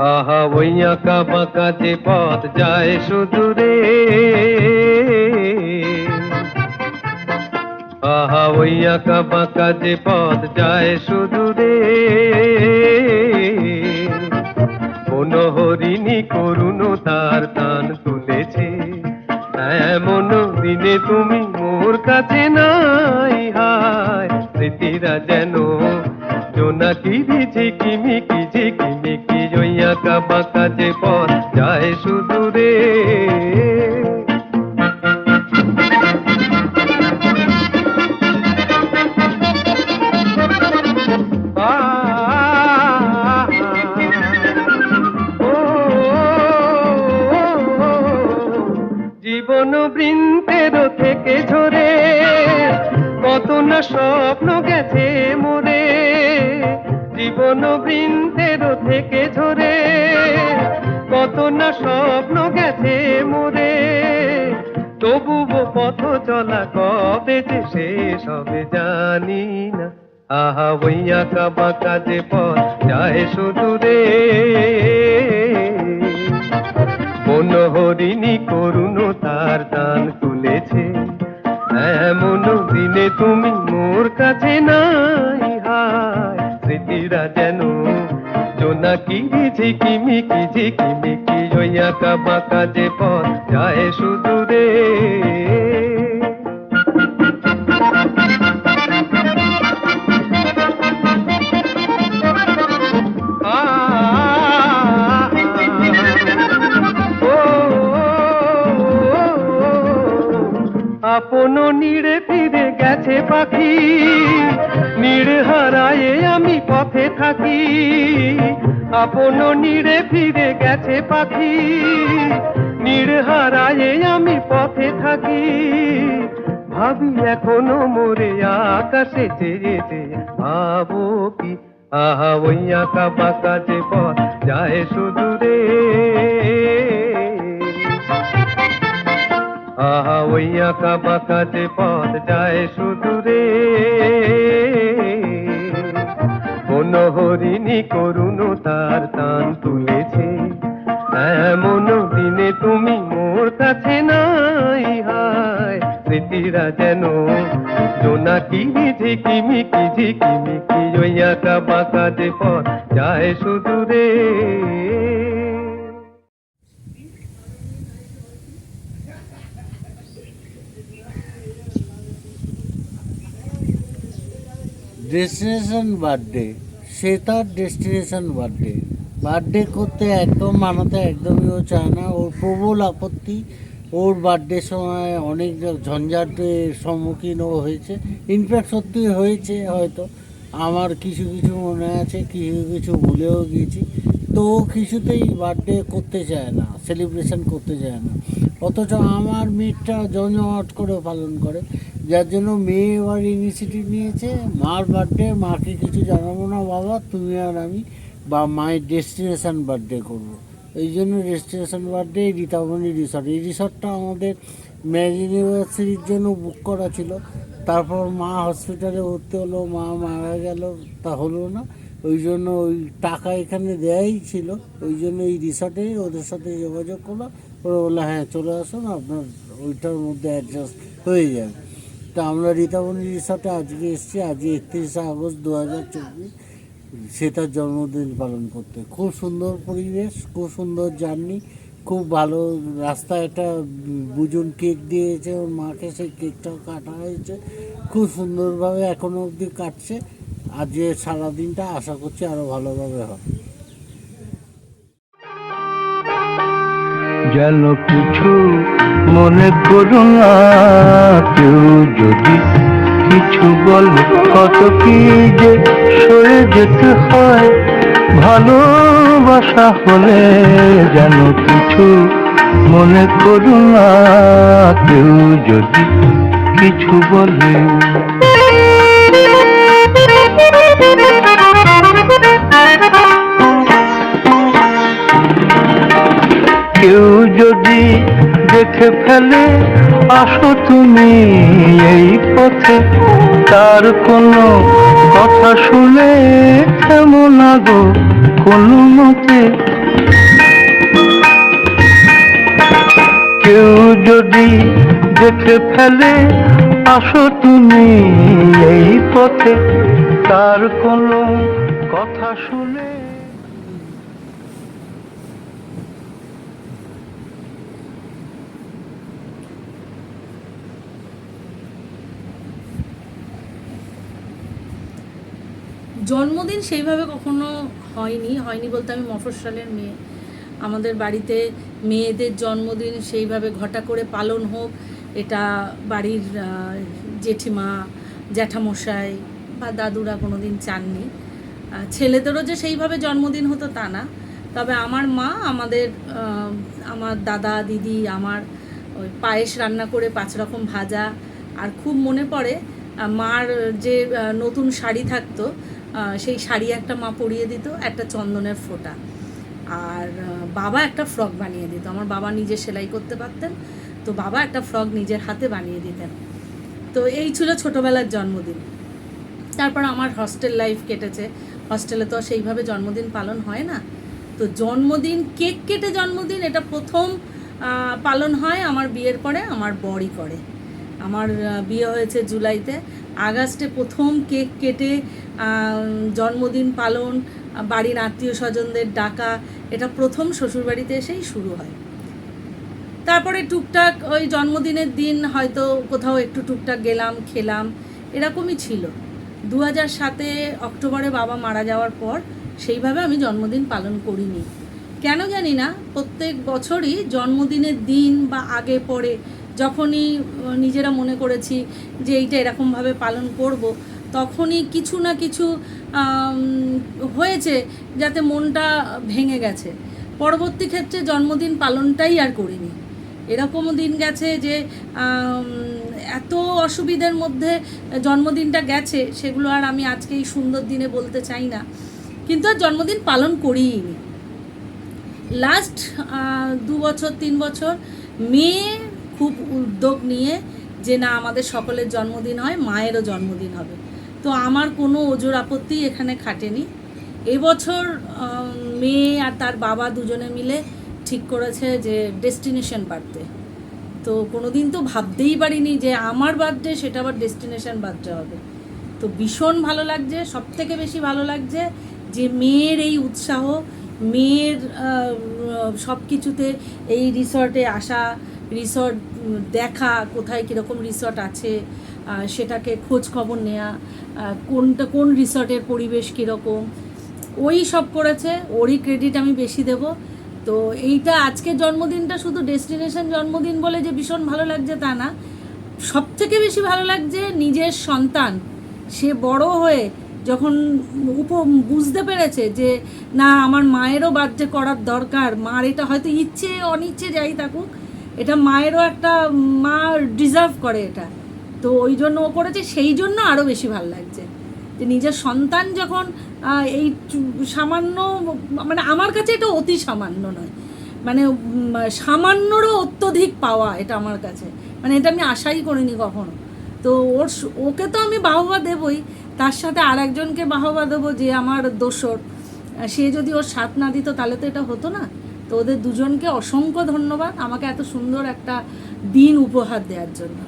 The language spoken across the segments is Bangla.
আহা ওই আঁকা বাঁকা যে পথ যায় সুদূরে, আহা ওই আঁকা বাঁকা যে পথ যায় সুদূরে, কোন হরিণী করুণ তার টান তুলেছে, এমন দিনে তুমি মোর কাছে নাই। হায় স্মৃতিরা যেন জোনাকি ঝিকিমিকি ঝিকিমিকি, ওই আঁকা বাঁকা যে পথ যায় সুদূরে। জীবন বৃন্তের থেকে ঝরে কত না স্বপ্ন গেছে মোরে, জীবন বৃন্তের থেকে ঝরে কত না স্বপ্ন গেছে মোরে, তবুও পথ চলা কবে যে শেষ হবে জানি না। আহা ওই আঁকা বাঁকা যে পথ যায় সুদূরে, কোন হরিণী করুণ তার টান তুলেছে, এমন দিনে তুমি মোর কাছে নাই। হায় স্মৃতিরা যেন জোনাকি ঝিকিমিকি ঝিকিমিকি, ওই আঁকা বাঁকা যে পথ যায় সুদূরে। আপন নীড়ে ফিরে গেছে পাখি, নীড় হারায়ে আমি পথে থাকি, আপন নীড়ে ফিরে গেছে পাখি, নীড় হারায়ে আমি পথে থাকি, ভাবি এখনো মোরে আকাশে চেয়ে চেয়ে, ভাবো কি আহা ওই আঁকা বাঁকা যে পথ যায় সুদূরে, আহা ওই আঁকা বাঁকা যে পথ যায় সুদূরে, কোন হরিণী করুণ তার টান তুলেছে, এমন দিনে তুমি মোর কাছে নাই। হায় স্মৃতিরা যেন জোনাকি ঝিকিমিকি ঝিকিমিকি, ওই আঁকা বাঁকা যে পথ যায় সুদূরে। ডেস্টিনেশন বার্থডে, সে তার ডেস্টিনেশন বার্থডে, বার্থডে করতে একদম মানাতে একদমই ও চায় না, ওর প্রবল আপত্তি। ওর বার্থডের সময় অনেক ঝঞ্ঝাটের সম্মুখীনও হয়েছে, ইনফ্যাক্ট সত্যি হয়েছে হয়তো, আমার কিছু কিছু মনে আছে, কিছু কিছু ভুলেও গিয়েছি। তো ও কিছুতেই বার্থডে করতে চায় না, সেলিব্রেশন করতে চায় না, অথচ আমার মেয়েটা জমজমাট করে পালন করে, যার জন্য মেয়ে এবার ইনিশিয়েটিভ নিয়েছে, মার বার্থডে মাকে কিছু জানাবো না বাবা, তুমি আর আমি বা মায়ের ডেস্টিনেশন বার্থডে করবো। এই জন্য ডেস্টিনেশন বার্থডে রীতামণি রিসর্ট, এই রিসর্টটা আমাদের ম্যারেজ ইউনিভার্সিটির জন্য বুক করা ছিল, তারপর মা হসপিটালে ভর্তি হলো, মা মারা গেল, তা হলো না, ওই জন্য ওই টাকা এখানে দেয়াই ছিল, ওই জন্য এই রিসর্টে ওদের সাথে যোগাযোগ করলো, ওরা বললো হ্যাঁ চলে আসুন, আপনার ওইটার মধ্যে অ্যাডজাস্ট হয়ে যাবে। তা আমরা রীতামণি রিসর্টে আজকে এসেছি, আজকে 31শে আগস্ট 2024, সে তার জন্মদিন পালন করতে। খুব সুন্দর পরিবেশ, খুব সুন্দর জার্নি, খুব ভালো রাস্তায় একটা বুজুন কেক দিয়েছে ওর মাকে, সেই কেকটাও কাটা হয়েছে, খুব সুন্দরভাবে এখনো অবধি কাটছে। আজকে সারাদিনটা আশা করছি আরও ভালোভাবে হবে। যেন কিছু মনে করো না, কেউ যদি কিছু বলে কত কি যে সয়ে যেতে হয়, ভালোবাসা হলে যেন কিছু মনে করো না, কেউ যদি কিছু বলে। কেউ যদি দেখে ফেলে আসো তুমি এই পথে, তার কোনো কথা শুনে কেমন আগো কোনো মতে কেউ যদি দেখে ফেলে আসো তুমি এই পথে, তার কোনো কথা শুনে। জন্মদিন সেইভাবে কখনো হয়নি বলতে আমি মফস্বলের মেয়ে। আমাদের বাড়িতে মেয়েদের জন্মদিন সেইভাবে ঘটা করে পালন হোক, এটা বাড়ির জেঠিমা, জ্যাঠামশাই বা দাদুরা কোনো দিন চাননি। ছেলেদেরও যে সেইভাবে জন্মদিন হতো তা না, তবে আমার মা আমার দাদা দিদি আমার ওই পায়েস রান্না করে 5 রকম ভাজা, আর খুব মনে পড়ে মার যে নতুন শাড়ি থাকতো সেই শাড়ি একটা মা পরিয়ে দিত, একটা চন্দনের ফোঁটা, আর বাবা একটা ফ্রক বানিয়ে দিত। আমার বাবা নিজে সেলাই করতে পারতেন, তো বাবা একটা ফ্রক নিজের হাতে বানিয়ে দিতেন। তো এই ছিল ছোটোবেলার জন্মদিন। তারপর আমার হস্টেল লাইফ কেটেছে। হস্টেলে তো সেইভাবে জন্মদিন পালন হয় না, তো জন্মদিন কেক কেটে জন্মদিন এটা প্রথম পালন হয় আমার বিয়ের পরে। আমার বরই করে। আমার বিয়ে হয়েছে জুলাইতে, আগস্টে প্রথম কেক কেটে জন্মদিন পালন, বাড়ির আত্মীয় স্বজনদের ডাকা, এটা প্রথম শ্বশুরবাড়িতে এসেই শুরু হয়। তারপরে টুকটাক ওই জন্মদিনের দিন হয়তো কোথাও একটু টুকটাক গেলাম, খেলাম, এরকমই ছিল। 2007 অক্টোবরে বাবা মারা যাওয়ার পর সেইভাবে আমি জন্মদিন পালন করিনি, কেন জানি না। প্রত্যেক বছরই জন্মদিনের দিন বা আগে পরে যখনই নিজেরা মনে করেছি যে এইটা এরকমভাবে পালন করব, তখনই কিছু না কিছু হয়েছে যাতে মনটা ভেঙে গেছে। পরবর্তী ক্ষেত্রে জন্মদিন পালনটাই আর করিনি। এরকমও দিন গেছে যে এত অসুবিধার মধ্যে জন্মদিনটা গেছে, সেগুলো আর আমি আজকে এই সুন্দর দিনে বলতে চাই না, কিন্তু আর জন্মদিন পালন করিনি। লাস্ট 2 বছর 3 বছর মেয়ে খুব উদ্যোগ নিয়ে যে না আমাদের সকলের জন্মদিন হয়, মায়েরও জন্মদিন হবে, তো আমার কোনো ওজোর আপত্তি এখানে খাটেনি। এবছর মেয়ে আর তার বাবা দুজনে মিলে ঠিক করেছে যে ডেস্টিনেশন বার্থডে। তো কোনো দিন তো ভাবতেই পারিনি যে আমার বার্থডে সেটা আবার ডেস্টিনেশন বার্থডে হবে। তো ভীষণ ভালো লাগছে। সবথেকে বেশি ভালো লাগছে যে মেয়ের এই উৎসাহ, মেয়ের সব কিছুতে এই রিসর্টে আসা, রিসর্ট দেখা, কোথায় কীরকম রিসর্ট আছে সেটাকে খোঁজ খবর নেওয়া, কোন রিসর্টের পরিবেশ কীরকম, ওই সব করেছে। ওরই ক্রেডিট আমি বেশি দেব। তো এইটা আজকের জন্মদিনটা শুধু ডেস্টিনেশন জন্মদিন বলে যে ভীষণ ভালো লাগছে তা না, সব থেকে বেশি ভালো লাগছে নিজের সন্তান সে বড় হয়ে যখন বুঝতে পেরেছে যে না আমার মায়েরও বার্থডে করার দরকার, মার এটা হয়তো ইচ্ছে অনিচ্ছে যাই থাকুক, এটা মায়েরও একটা মা ডিজার্ভ করে এটা, তো ওই জন্য ও করেছে। সেই জন্য আরও বেশি ভালো লাগছে যে নিজের সন্তান যখন এই সামান্য, মানে আমার কাছে এটা অতি সামান্য নয়, মানে সামান্যরও অত্যধিক পাওয়া এটা আমার কাছে, মানে এটা আমি আশাই করিনি কখনো। তো ওকে তো আমি বাহবা দেবই, তার সাথে আর একজনকে বাহবা দেবো যে আমার দোসর, সে যদি ওর সাথ না দিত তাহলে তো এটা হতো না। তো ওদের দুজনকে অসংখ্য ধন্যবাদ আমাকে এত সুন্দর একটা দিন উপহার দেওয়ার জন্য।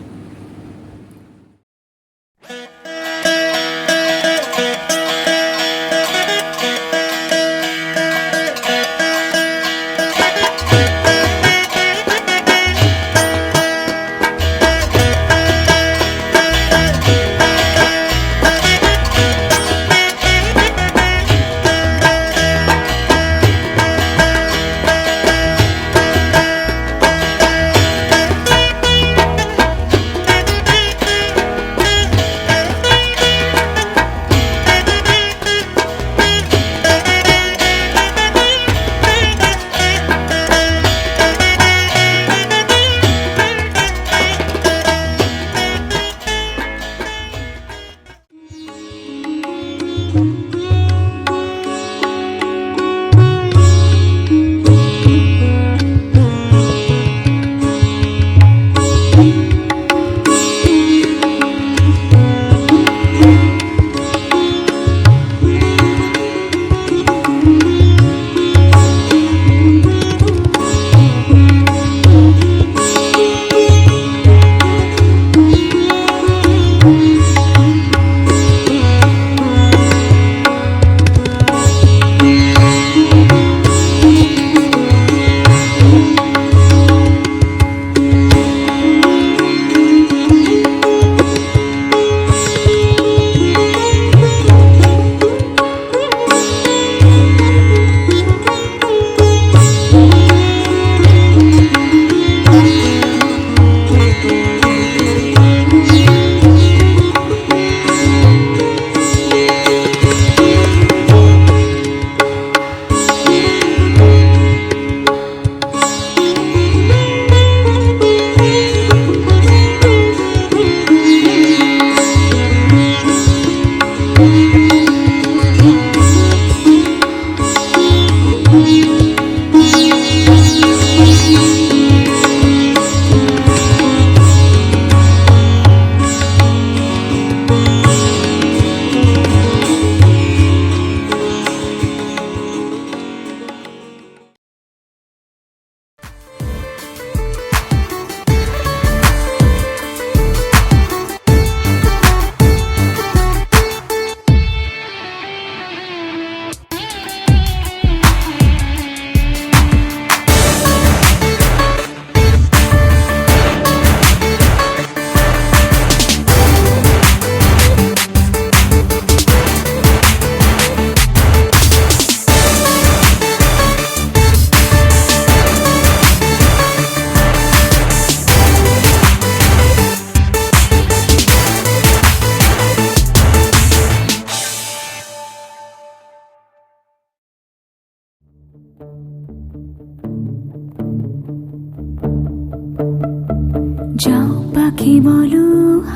পাখি বলো,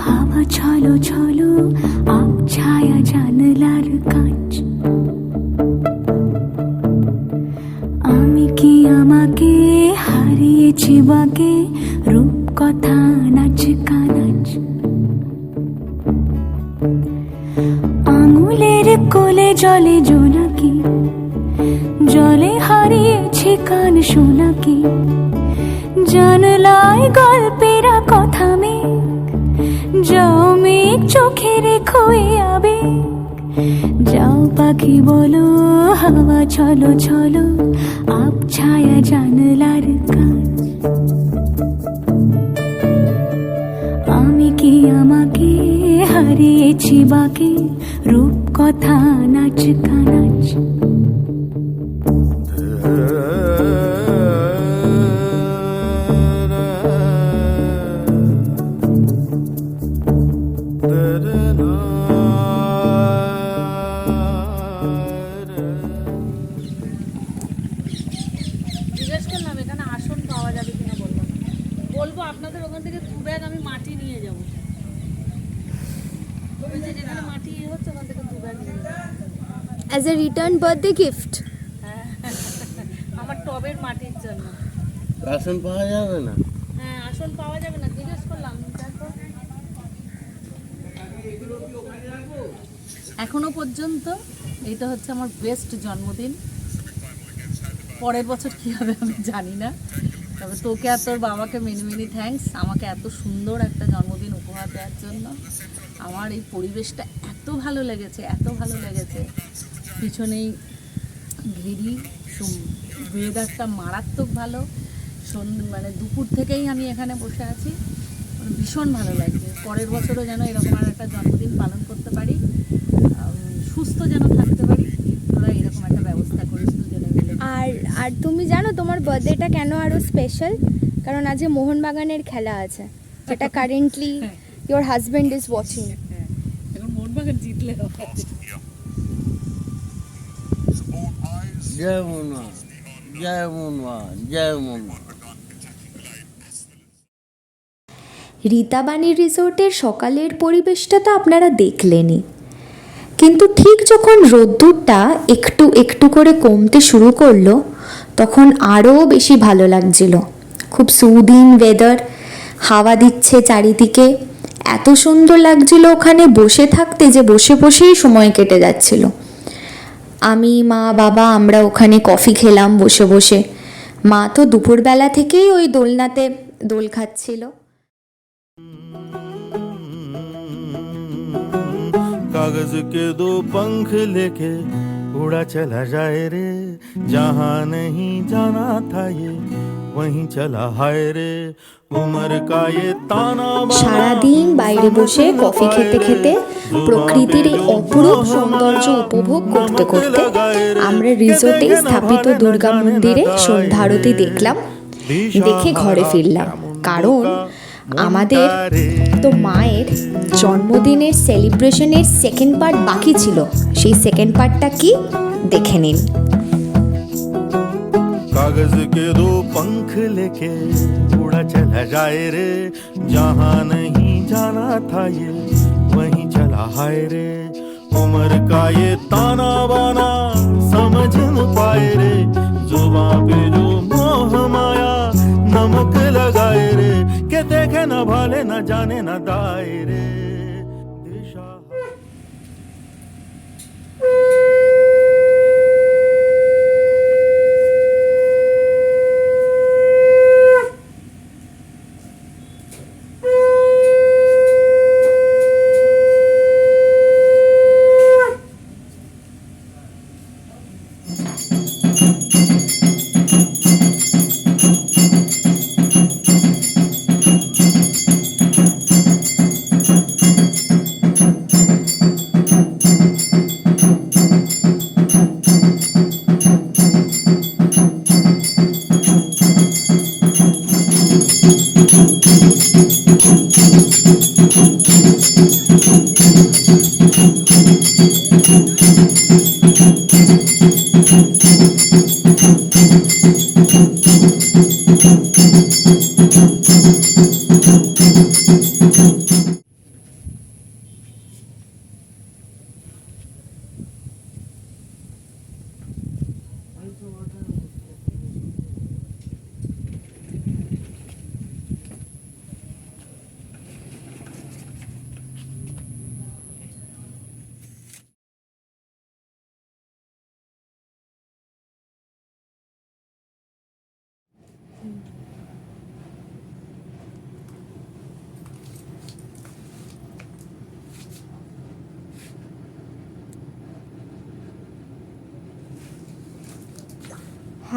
হাওয়া ছলো ছলো, আব ছায়া জানলার কাঁচ। আমি কি আমাকে হারিয়েছি বাকে, রূপ কথা নাচ কানাচ। আঙুলের কোলে জলে জোনাকি, জলে হারিয়েছি কান শোনাকি। জানলায় গল্পেরা কথা মেঘ, যাও মেঘ চোখে রেখো এ আবেগ। যাও পাখি বলো, হাওয়া ছলো ছলো, আব ছায়া জানলার কাঁচ। আমি কি আমাকে হারিয়েছি বাকে, রূপ কথা নাচ কানাচ। জিজ্ঞেস করলাম এখানে আসন পাওয়া যাবে কিনা, বললাম বলবো আপনাদের ওখান থেকে 2 ব্যাগ আমি মাটি নিয়ে যাবো। ওই যে যেখানে মাটি হচ্ছে ওখান থেকে 2 ব্যাগ নিয়ে যাবো। As a return birthday gift. আমার টবের মাটির জন্য। আসন পাওয়া যাবে না? হ্যাঁ, আসন পাওয়া যাবে না, জিজ্ঞেস করলাম। দেখো এখনো পর্যন্ত এইটা হচ্ছে আমার বেস্ট জন্মদিন। পরের বছর কী হবে আমি জানি না, তবে তোকে আর তোর বাবাকে মেনি মেনি থ্যাঙ্কস আমাকে এত সুন্দর একটা জন্মদিন উপহার দেওয়ার জন্য। আমার এই পরিবেশটা এত ভালো লেগেছে, এত ভালো লেগেছে। পিছনেই ঘিরি, ওয়েদারটা মারাত্মক ভালো। মানে দুপুর থেকেই আমি এখানে বসে আছি, মানে ভীষণ ভালো লাগছে। পরের বছরও যেন এরকম আর একটা জন্মদিন পালন করতে পারি, সুস্থ যেন থাকতে পারি। তোরা এরকম একটা ব্যবস্থা করিস দুজনে মিলে। আর তুমি জানো তোমার বার্থডেটা কেন আরও স্পেশাল? কারণ আজকে মোহনবাগানের খেলা আছে, যেটা currently your husband is watching. এখন মোহনবাগান জিতলে হবে। জয় মোহনবাগান, জয় মোহনবাগান, জয় মোহনবাগান। রীতাবাণী রিসোর্টের সকালের পরিবেশটা তো আপনারা দেখলেনই, কিন্তু ঠিক যখন রোদ্দুরটা একটু একটু করে কমতে শুরু করলো তখন আরও বেশি ভালো লাগছিল। খুব সুদিং ওয়েদার, হাওয়া দিচ্ছে চারিদিকে, এত সুন্দর লাগছিল ওখানে বসে থাকতে যে বসে বসেই সময় কেটে যাচ্ছিল। আমি, মা, বাবা আমরা ওখানে কফি খেলাম বসে বসে। মা তো দুপুরবেলা থেকেই ওই দোলনাতে দোল খাচ্ছিল। कागज के 2 पंख लेके उड़ा चला जाए रे, जहाँ नहीं जाना था ये वहीं चला हाय रे, उम्र का ये ताना बाना। সারাদিন বাইরে বসে কফি খেতে খেতে প্রকৃতির এই অপরূপ সৌন্দর্য উপভোগ করতে করতে আমরা রিসোর্টে স্থাপিত দুর্গা মন্দিরে সন্ধ্যা আরতি দেখলাম। দেখে ঘরে ফিরলাম, কারণ আমাদের তো মায়ের জন্মদিনের সেলিব্রেশনের সেকেন্ড পার্ট বাকি ছিল। সেই সেকেন্ড পার্টটা কি দেখে নিন। कागज के 2 पंख लेके उड़ा चला जाए रे, जहाँ नहीं जाना था ये वहीं चला हाय रे, उम्र का ये ताना बाना समझ न पाए रे, जुबां पे जो मोह माया नमक लगाए रे, के देखे न भाले न जाने न दाए रे।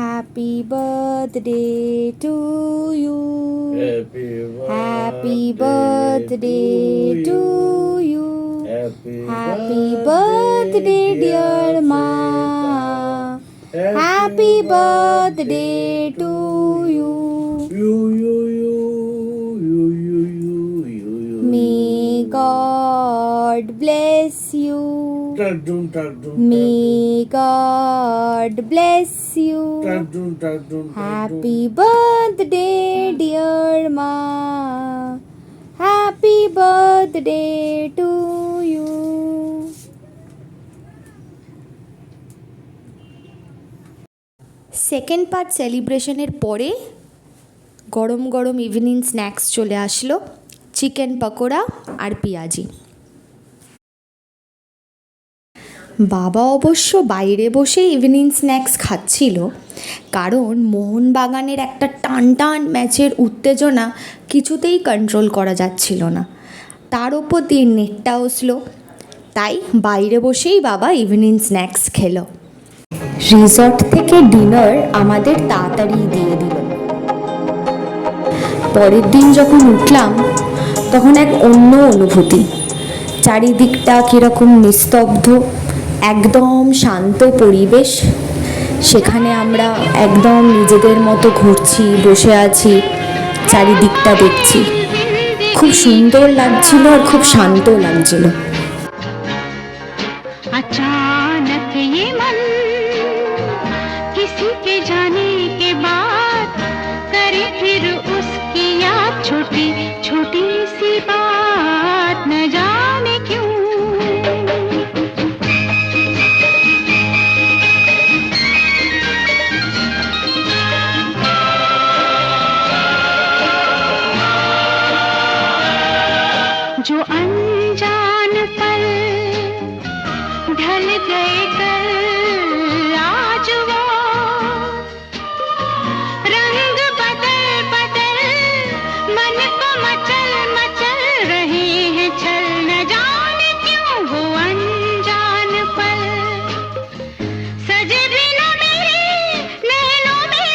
Happy birthday to you, happy birthday to you, happy birthday dear ma, happy birthday to you. May God bless you. May God bless you. Happy birthday, dear Ma. Happy birthday to you. Second part সেলিব্রেশনের পরে গরম গরম ইভিনিং স্ন্যাক্স চলে আসলো, চিকেন পকোড়া আর পেঁয়াজি। বাবা অবশ্য বাইরে বসে ইভিনিং স্ন্যাক্স খাচ্ছিল, কারণ মোহনবাগানের একটা টান টান ম্যাচের উত্তেজনা কিছুতেই কন্ট্রোল করা যাচ্ছিল না, তার ওপর দিয়ে নেটটাও স্লো, তাই বাইরে বসেই বাবা ইভিনিং স্ন্যাক্স খেলো। রিসর্ট থেকে ডিনার আমাদের তাড়াতাড়ি দিয়ে দিল। পরের দিন যখন উঠলাম তখন এক অন্য অনুভূতি, চারিদিকটা কীরকম নিস্তব্ধ, একদম শান্ত পরিবেশ। সেখানে আমরা একদম নিজেদের মতো ঘুরছি, বসে আছি, চারিদিকটা দেখছি, খুব সুন্দর লাগছিল আর খুব শান্ত লাগছিল। अचानक ये मन किसी के जाने के बाद करे फिर उसकी याद, छोटी छोटी सी बात न जाने क्यों। जो अनजान पल ढल गए कल, आज वो रंग बदल बदल मन को मचल मचल रहे हैं छल, न जाने क्यों वो अनजान पल सजे बिना मेरे नैनों में,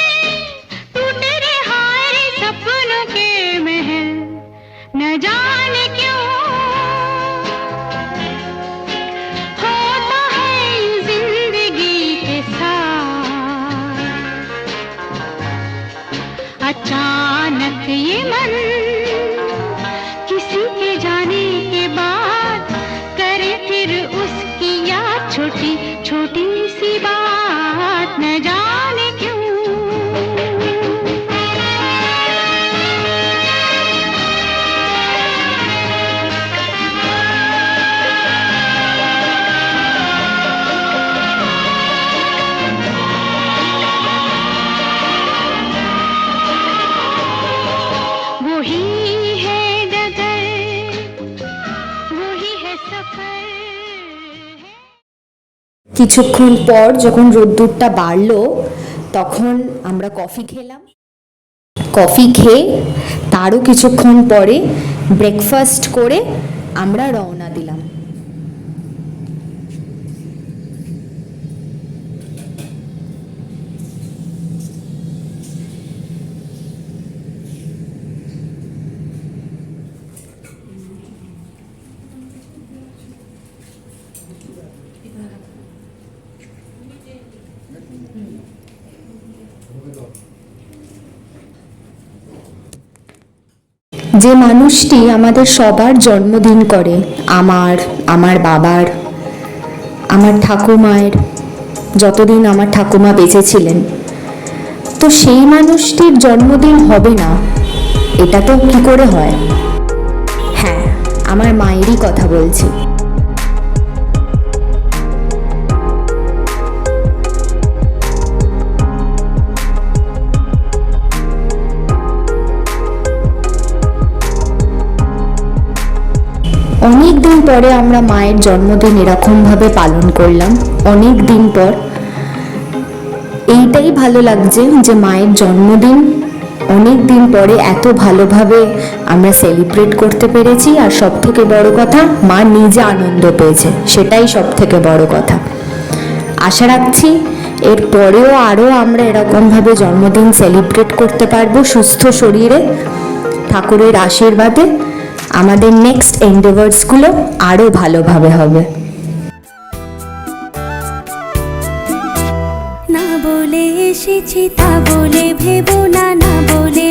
टूटे रे हाय सपनों के महल, न जाने क्यों होता है जिंदगी के साथ। अचानक ये मन किसी के जाने के बाद करे फिर उसकी याद, छोटी छोटी सी बात न जाने क्यों। वही है डगर, वही है सफर है। কিছুক্ষণ পর যখন রোদ্দুরটা বাড়লো তখন আমরা কফি খেলাম। কফি খেয়ে তারও কিছুক্ষণ পরে ব্রেকফাস্ট করে আমরা রওনা দিলাম। যে মানুষটি আমাদের সবার জন্মদিন করে, আমার বাবার, আমার ঠাকুমায়ের, যতদিন আমার ঠাকুমা বেঁচে ছিলেন, তো সেই মানুষটির জন্মদিন হবে না এটা তো কি করে হয়? হ্যাঁ, আমার মায়েরই কথা বলছি। অনেক দিন পরে আমরা মায়ের জন্মদিন এরকমভাবে পালন করলাম, অনেক দিন পর। এইটাই ভালো লাগছে যে মায়ের জন্মদিন অনেক দিন পরে এত ভালোভাবে আমরা সেলিব্রেট করতে পেরেছি, আর সব থেকে বড় কথা মা নিজে আনন্দ পেয়েছে, সেটাই সব থেকে বড় কথা। আশা রাখছি এরপরেও আরও আমরা এরকমভাবে জন্মদিন সেলিব্রেট করতে পারবো সুস্থ শরীরে, ঠাকুরের আশীর্বাদে। আমাদের নেক্সট এন্ডেভার্সগুলো আরও ভালোভাবে হবে। না বলে এসেছি তা বলে ভেবো না, না বলে